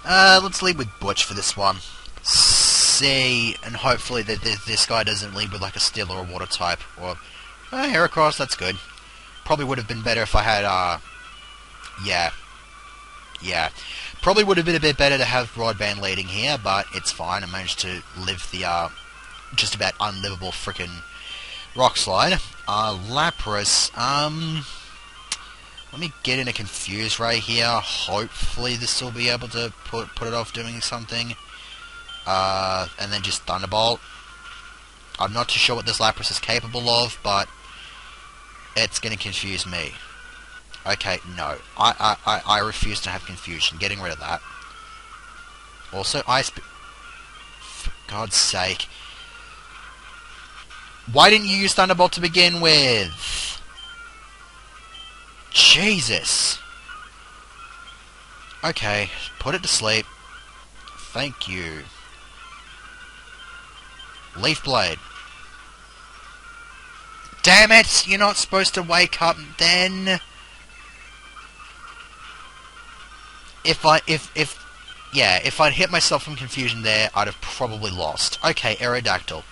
Let's lead with Butch for this one. See, and hopefully that this guy doesn't lead with like a steel or a water type. Or, Heracross, that's good. Probably would have been better if I had, yeah. Probably would have been a bit better to have Broadband leading here, but it's fine. I managed to live the, just about unlivable frickin' Rock Slide. Lapras, let me get in a Confuse Ray here. Hopefully this will be able to put it off doing something. And then just Thunderbolt. I'm not too sure what this Lapras is capable of, but it's going to confuse me. Okay, no. I refuse to have confusion. Getting rid of that. Also, for God's sake. Why didn't you use Thunderbolt to begin with? Jesus. Okay, put it to sleep. Thank you. Leaf Blade. Damn it! You're not supposed to wake up then. If I'd hit myself from confusion there, I'd have probably lost. Okay, Aerodactyl.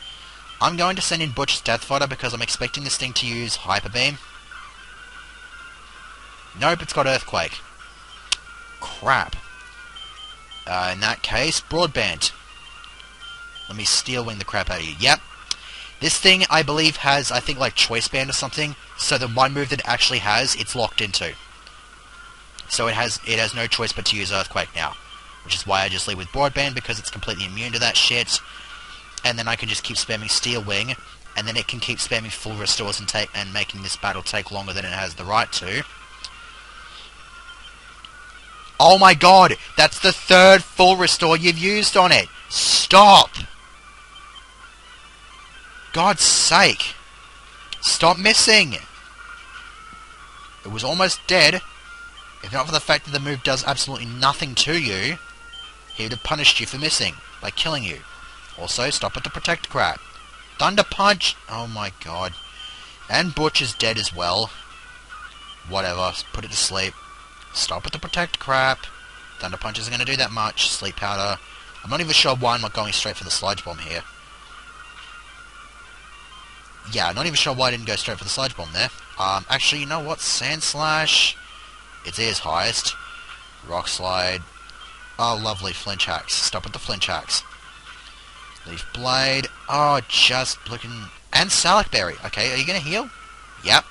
I'm going to send in Butch's Death Fodder because I'm expecting this thing to use Hyper Beam. Nope, it's got Earthquake. Crap. In that case, Broadband. Let me Steel Wing the crap out of you. Yep. This thing, I believe, has, I think, like Choice Band or something. So the one move that it actually has, it's locked into. So it has no choice but to use Earthquake now. Which is why I just lead with Broadband, because it's completely immune to that shit. And then I can just keep spamming Steel Wing, and then it can keep spamming full restores and making this battle take longer than it has the right to. Oh my god! That's the third full restore you've used on it! Stop! God's sake! Stop missing! It was almost dead. If not for the fact that the move does absolutely nothing to you, he would have punished you for missing by killing you. Also, stop at the Protect crap. Thunder Punch! Oh my god. And Butch is dead as well. Whatever, put it to sleep. Stop at the Protect crap. Thunder Punch isn't going to do that much. Sleep Powder. I'm not even sure why I'm not going straight for the Sludge Bomb here. Yeah, not even sure why I didn't go straight for the Sludge Bomb there. Actually, you know what? Sand Slash. Its ear's highest. Rock Slide. Oh, lovely. Flinch Hacks. Stop at the Flinch Hacks. Leaf Blade. Oh, just looking... And Salac Berry. Okay, are you going to heal? Yep.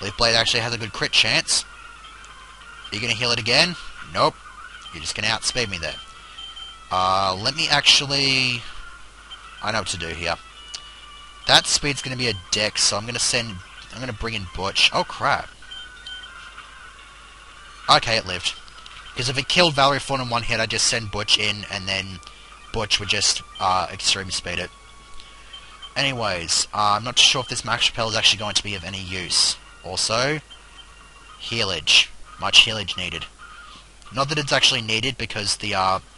Leaf Blade actually has a good crit chance. Are you going to heal it again? Nope. You're just going to outspeed me there. Let me actually... I know what to do here. That speed's going to be a Dex, so I'm going to bring in Butch. Oh, crap. Okay, it lived. Because if it killed Valerie Fawn in one hit, I'd just send Butch in, and then Butch would just extreme speed it. Anyways, I'm not sure if this Max Repel is actually going to be of any use. Also, Healage. Much Healage needed. Not that it's actually needed, because the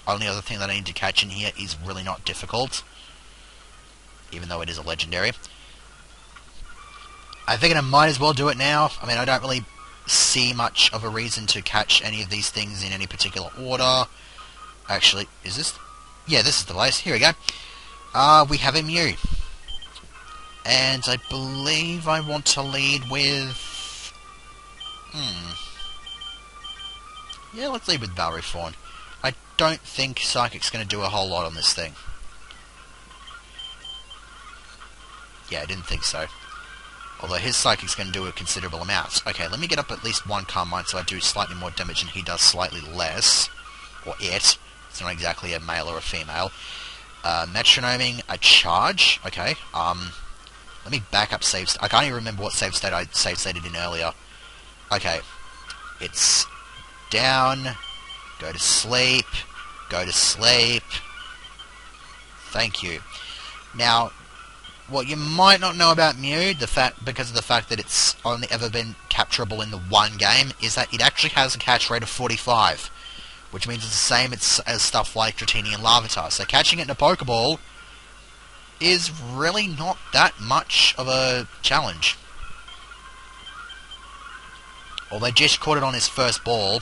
only other thing that I need to catch in here is really not difficult. Even though it is a legendary. I figured I might as well do it now. I mean, I don't really see much of a reason to catch any of these things in any particular order. Actually, is this... Yeah, this is the place. Here we go. We have a Mew. And I believe I want to lead with... Yeah, let's lead with Valerie Fawn. I don't think Psychic's going to do a whole lot on this thing. Yeah, I didn't think so. Although his Psychic's going to do a considerable amount. Okay, let me get up at least one Carmine so I do slightly more damage and he does slightly less. Or it. It's not exactly a male or a female. Metronoming, a charge. Okay, let me back up save state. I can't even remember what save state I save stated in earlier. Okay. It's down. Go to sleep. Go to sleep. Thank you. Now, what you might not know about Mew, because of the fact that it's only ever been capturable in the one game, is that it actually has a catch rate of 45. Which means it's the same as stuff like Dratini and Larvitar. So catching it in a Pokeball is really not that much of a challenge. Although Jish caught it on his first ball.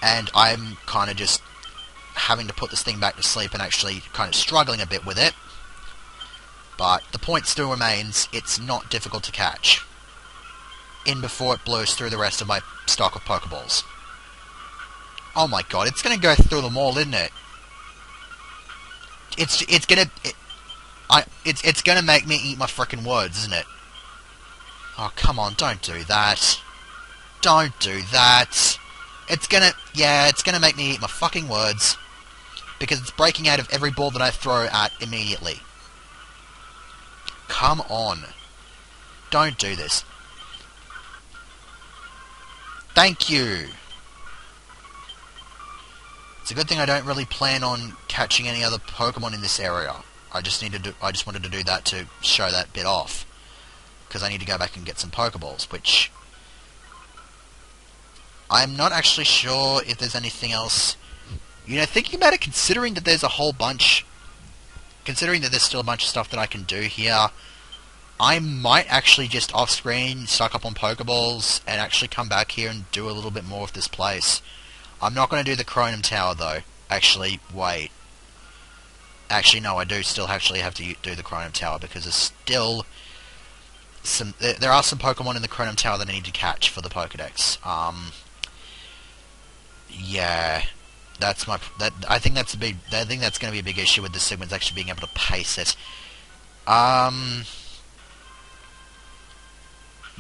and I'm kind of just having to put this thing back to sleep and actually kind of struggling a bit with it. But the point still remains, it's not difficult to catch. In before it blows through the rest of my stock of Pokeballs. Oh my god, it's gonna go through them all, isn't it? It's gonna make me eat my frickin' words, isn't it? Oh, come on, don't do that. Don't do that. It's gonna make me eat my fucking words. Because it's breaking out of every ball that I throw at immediately. Come on. Don't do this. Thank you. It's a good thing I don't really plan on catching any other Pokemon in this area. I just wanted to do that to show that bit off. Because I need to go back and get some Pokeballs, which I'm not actually sure if there's anything else. You know, thinking about it, considering that there's still a bunch of stuff that I can do here, I might actually just off-screen stock up on Pokeballs and actually come back here and do a little bit more of this place. I'm not going to do the Chronum Tower, though. Actually, wait. Actually, no, I do still actually have to do the Chronum Tower, because there's still there are some Pokemon in the Chronum Tower that I need to catch for the Pokedex. Yeah, I think that's going to be a big issue with this segment, actually being able to pace it.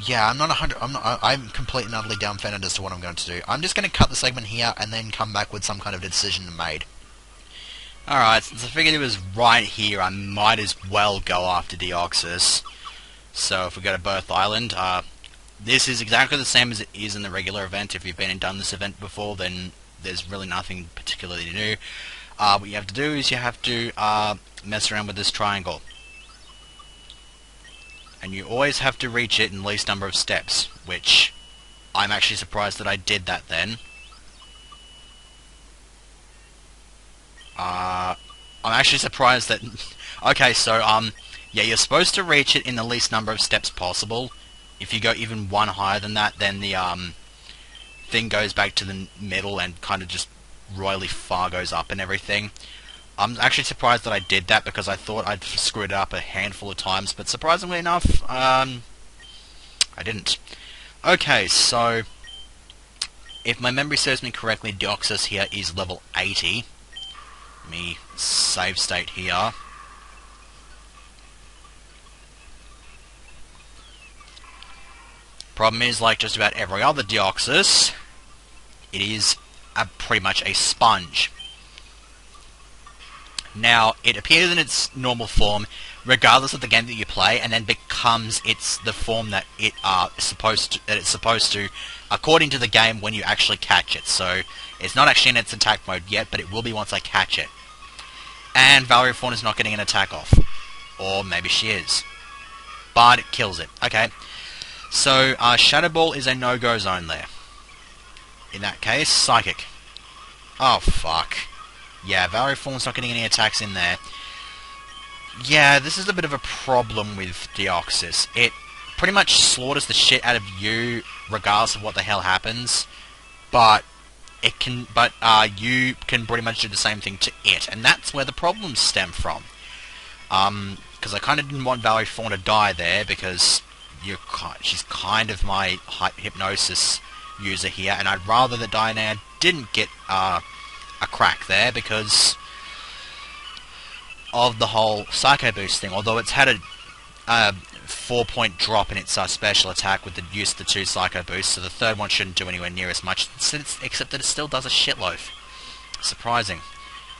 Yeah, I'm completely and utterly dumbfounded as to what I'm going to do. I'm just going to cut the segment here and then come back with some kind of decision made. Alright, since I figured it was right here, I might as well go after Deoxys. So if we go to Birth Island, this is exactly the same as it is in the regular event. If you've been and done this event before, then there's really nothing particularly new. What you have to do is you have to mess around with this triangle. And you always have to reach it in the least number of steps, which I'm actually surprised that I did that then. I'm actually surprised that... Okay, so, yeah, you're supposed to reach it in the least number of steps possible. If you go even one higher than that, then the, thing goes back to the middle and kind of just royally far goes up and everything. I'm actually surprised that I did that, because I thought I'd screwed it up a handful of times, but surprisingly enough, I didn't. Okay, so if my memory serves me correctly, Deoxys here is level 80. Let me save state here. Problem is, like just about every other Deoxys, it is pretty much a sponge. Now, it appears in its normal form, regardless of the game that you play, and then becomes the form that it's supposed to, according to the game, when you actually catch it. So, it's not actually in its attack mode yet, but it will be once I catch it. And Valerie Fawn is not getting an attack off. Or maybe she is. But it kills it. Okay. So, Shadow Ball is a no-go zone there. In that case, Psychic. Oh, fuck. Yeah, Valerie Fawn's not getting any attacks in there. Yeah, this is a bit of a problem with Deoxys. It pretty much slaughters the shit out of you, regardless of what the hell happens. But you can pretty much do the same thing to it, and that's where the problems stem from. Because I kind of didn't want Valerie Fawn to die there, because she's kind of my hypnosis user here, and I'd rather that Diana didn't get a crack there because of the whole Psycho Boost thing, although it's had a 4-point drop in its special attack with the use of the 2 Psycho Boosts, so the third one shouldn't do anywhere near as much, except that it still does a shitload. Surprising.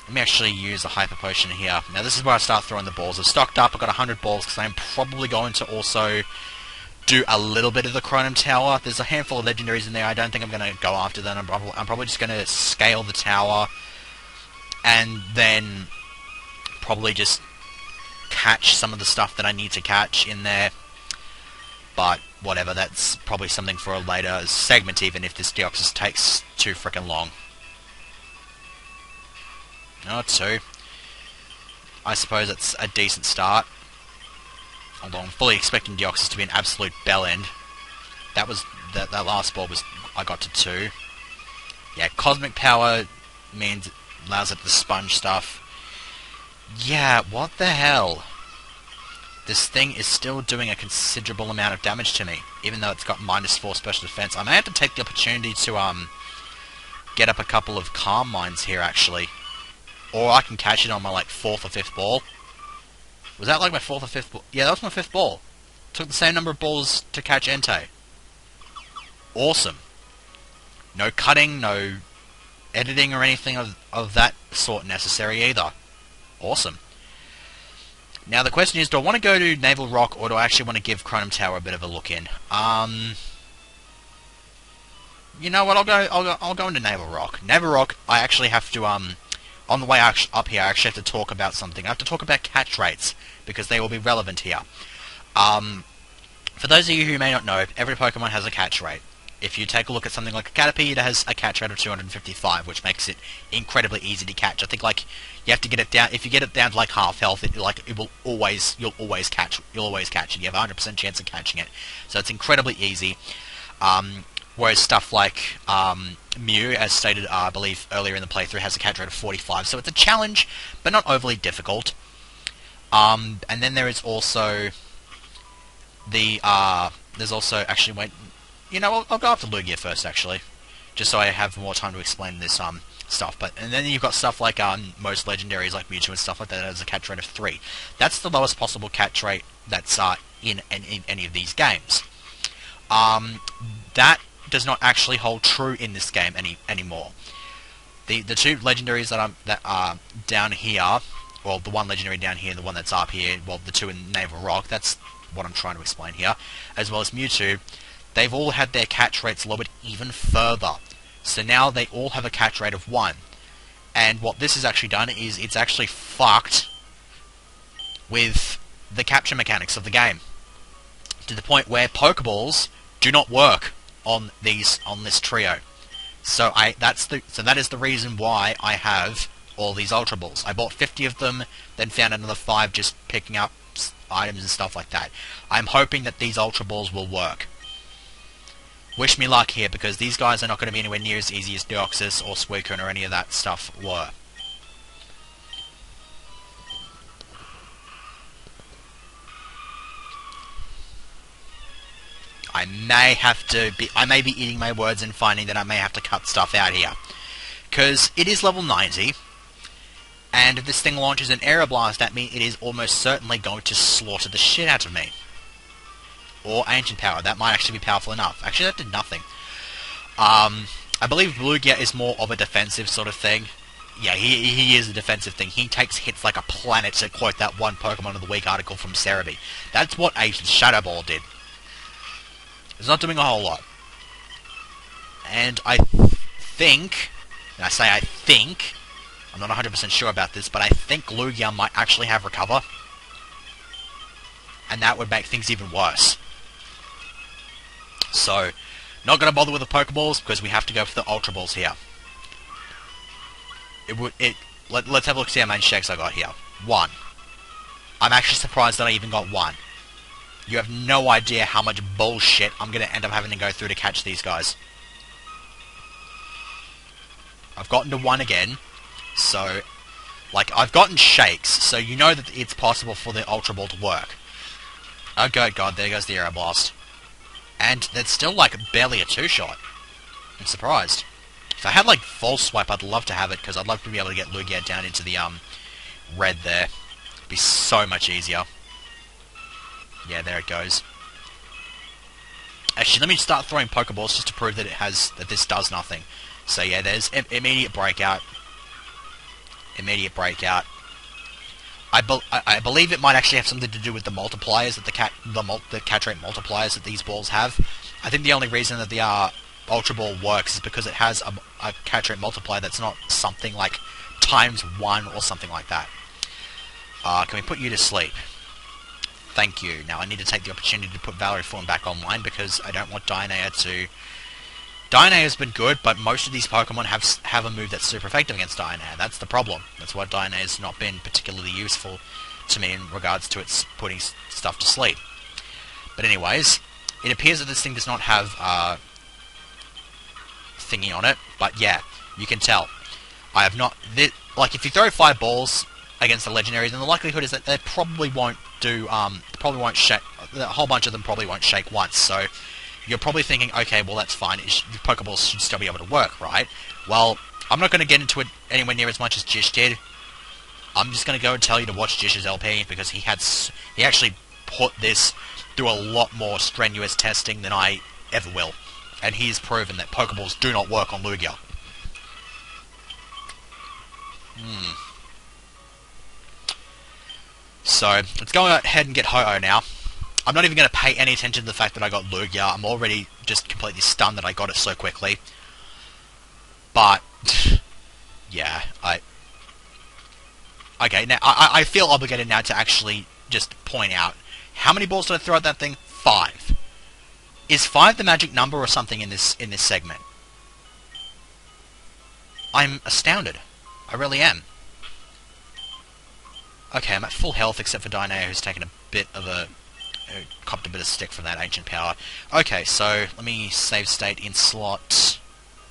Let me actually use a Hyper Potion here. Now this is where I start throwing the balls. I've stocked up, I've got 100 balls, because I'm probably going to also do a little bit of the Chronum Tower. There's a handful of legendaries in there. I don't think I'm going to go after them. I'm probably just going to scale the tower and then probably just catch some of the stuff that I need to catch in there. But whatever, that's probably something for a later segment, even if this Deoxys takes too frickin' long. Oh, 2. I suppose it's a decent start. Although I'm fully expecting Deoxys to be an absolute bell end. That last ball was... I got to 2. Yeah, cosmic power means allows it to sponge stuff. Yeah, what the hell? This thing is still doing a considerable amount of damage to me, even though it's got -4 special defense. I may have to take the opportunity to get up a couple of Calm Mines here, actually. Or I can catch it on my, like, 4th or 5th ball. Was that, like, my 4th or 5th ball? Yeah, that was my 5th ball. Took the same number of balls to catch Entei. Awesome. No cutting, no editing or anything of that sort necessary either. Awesome. Now the question is, do I want to go to Naval Rock, or do I actually want to give Chronom Tower a bit of a look in? You know what? I'll go into Naval Rock. Naval Rock, I actually have to on the way up here, I actually have to talk about something. I have to talk about catch rates because they will be relevant here. For those of you who may not know, every Pokemon has a catch rate. If you take a look at something like a Caterpie, it has a catch rate of 255, which makes it incredibly easy to catch. I think, like, you have to get it down. If you get it down to like half health, you'll always catch it. You have a 100% chance of catching it. So it's incredibly easy. Whereas stuff like Mew, as stated, I believe earlier in the playthrough, has a catch rate of 45. So it's a challenge, but not overly difficult. And then there is also there's also actually wait. You know, I'll go up to Lugia first, actually, just so I have more time to explain this stuff. And then you've got stuff like most legendaries like Mewtwo and stuff like that has a catch rate of 3. That's the lowest possible catch rate that's in any of these games. That does not actually hold true in this game anymore. The two legendaries that are down here, well, the one legendary down here, and the one that's up here, well, the two in Naval Rock. That's what I'm trying to explain here, as well as Mewtwo. They've all had their catch rates lowered even further. So now they all have a catch rate of 1. And what this has actually done is it's actually fucked with the capture mechanics of the game. To the point where Pokeballs do not work on this trio. So that is the reason why I have all these Ultra Balls. I bought 50 of them, then found another 5 just picking up items and stuff like that. I'm hoping that these Ultra Balls will work. Wish me luck here, because these guys are not going to be anywhere near as easy as Deoxys or Suicune or any of that stuff were. I may be eating my words and finding that I may have to cut stuff out here. Because it is level 90, and if this thing launches an Aeroblast at me, it is almost certainly going to slaughter the shit out of me. Or Ancient Power. That might actually be powerful enough. Actually, that did nothing. I believe Lugia is more of a defensive sort of thing. Yeah, he is a defensive thing. He takes hits like a planet, to quote that one Pokemon of the Week article from Cerebi. That's what a Shadow Ball did. It's not doing a whole lot. And I think, and I say I think, I'm not 100% sure about this, but I think Lugia might actually have Recover. And that would make things even worse. So, not going to bother with the Pokeballs, because we have to go for the Ultra Balls here. Let's have a look, see how many shakes I got here. 1. I'm actually surprised that I even got 1. You have no idea how much bullshit I'm going to end up having to go through to catch these guys. I've gotten to 1 again, so, like, I've gotten shakes, so you know that it's possible for the Ultra Ball to work. Oh god, there goes the Aeroblast. And that's still, like, barely a 2-shot. I'm surprised. If I had, like, False Swipe, I'd love to have it, because I'd love to be able to get Lugia down into the, red there. It'd be so much easier. Yeah, there it goes. Actually, let me start throwing Pokeballs just to prove that this does nothing. So yeah, there's immediate breakout. Immediate breakout. I believe it might actually have something to do with the multipliers that the catch rate multipliers that these balls have. I think the only reason that the Ultra Ball works is because it has a catch rate multiplier that's not something like ×1 or something like that. Can we put you to sleep? Thank you. Now I need to take the opportunity to put Valerie Form back online because I don't want Dianea to... Dianea's been good, but most of these Pokemon have a move that's super effective against Dianea. That's the problem. That's why Dianea's not been particularly useful to me in regards to its putting stuff to sleep. But anyways, it appears that this thing does not have thingy on it. But yeah, you can tell. I have not... Like, if you throw 5 balls against the legendary, then the likelihood is that they probably won't do... probably won't shake... A whole bunch of them probably won't shake once, so... You're probably thinking, okay, well, that's fine. The Pokeballs should still be able to work, right? Well, I'm not going to get into it anywhere near as much as Jish did. I'm just going to go and tell you to watch Jish's LP, because he actually put this through a lot more strenuous testing than I ever will. And he's proven that Pokeballs do not work on Lugia. So, let's go ahead and get Ho-Oh now. I'm not even going to pay any attention to the fact that I got Lugia. I'm already just completely stunned that I got it so quickly. But, yeah, okay, now, I feel obligated now to actually just point out, how many balls did I throw at that thing? 5. Is 5 the magic number or something in this segment? I'm astounded. I really am. Okay, I'm at full health except for Dynea, who's taken a bit of a... copped a bit of stick from that ancient power. Okay, so let me save state in slot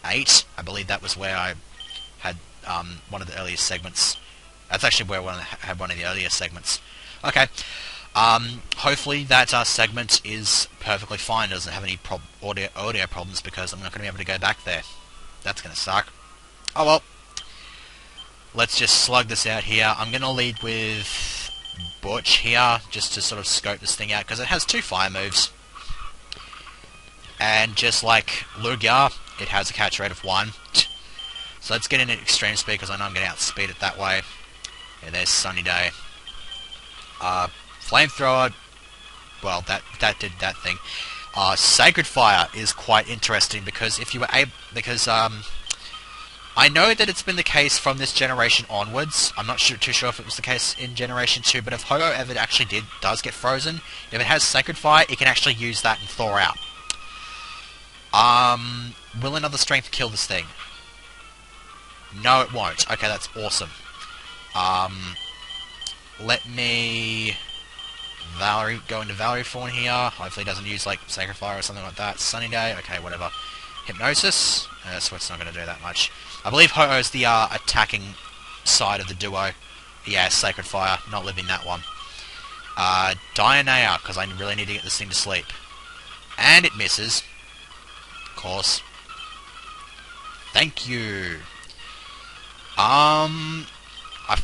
8. I believe that was where I had one of the earliest segments. That's actually where I had one of the earliest segments. Okay. Hopefully that segment is perfectly fine. It doesn't have any audio problems, because I'm not going to be able to go back there. That's going to suck. Oh well. Let's just slug this out here. I'm going to lead with Butch here, just to sort of scope this thing out, because it has 2 fire moves. And just like Lugia, it has a catch rate of 1. So let's get in at extreme speed, because I know I'm going to outspeed it that way. Yeah, there's Sunny Day. Flamethrower, well, that did that thing. Sacred Fire is quite interesting, because if you were able... Because, I know that it's been the case from this generation onwards. I'm not too sure if it was the case in Generation 2, but if Ho-Oh ever actually does get frozen, if it has Sacred Fire, it can actually use that and thaw out. Will another strength kill this thing? No, it won't. Okay, that's awesome. Let me... go into Valerie Fawn here. Hopefully it doesn't use, like, Sacred Fire or something like that. Sunny Day. Okay, whatever. Hypnosis. So it's not going to do that much. I believe Ho-Oh's the attacking side of the duo. Yeah, Sacred Fire. Not living that one. Dionea, because I really need to get this thing to sleep. And it misses. Of course. Thank you. I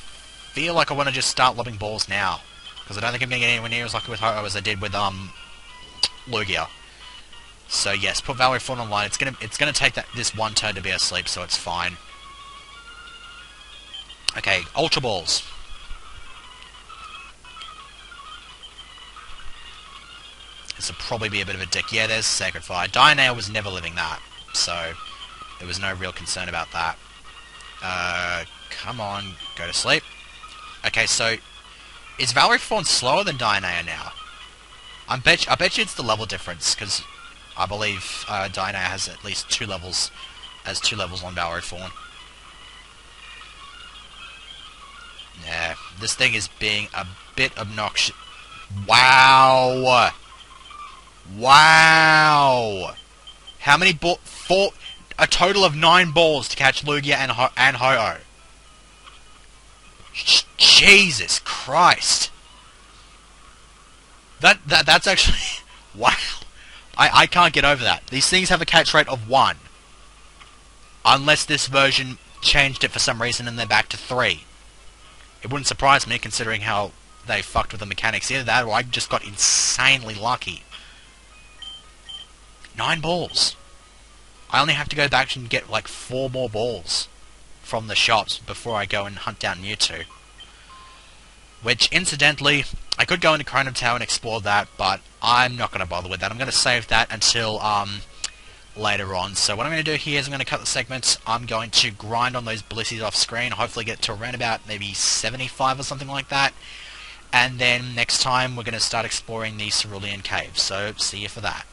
feel like I want to just start lobbing balls now, because I don't think I'm going to get anywhere near as lucky with Ho-Oh as I did with Lugia. So yes, put Valerie Fawn online. It's gonna take this one turn to be asleep, so it's fine. Okay, Ultra Balls. This will probably be a bit of a dick. Yeah, there's Sacred Fire. Dionea was never living that, so there was no real concern about that. Come on, go to sleep. Okay, so is Valerie Fawn slower than Dionea now? I bet you it's the level difference, because I believe Dionea has at least 2 levels, on Valerie Fawn. Yeah, this thing is being a bit obnoxious. Wow! Wow! How many a total of 9 balls to catch Lugia and Ho-Oh. Jesus Christ! That's actually... Wow! I can't get over that. These things have a catch rate of 1. Unless this version changed it for some reason and they're back to 3. It wouldn't surprise me, considering how they fucked with the mechanics. Either that, or I just got insanely lucky. 9 balls. I only have to go back and get like 4 more balls from the shops before I go and hunt down Mewtwo. Which, incidentally, I could go into Chrono Tower and explore that, but I'm not going to bother with that. I'm going to save that until later on. So what I'm going to do here is I'm going to cut the segments. I'm going to grind on those Blissey's off screen, hopefully get to around about maybe 75 or something like that. And then next time we're going to start exploring the Cerulean Cave. So see you for that.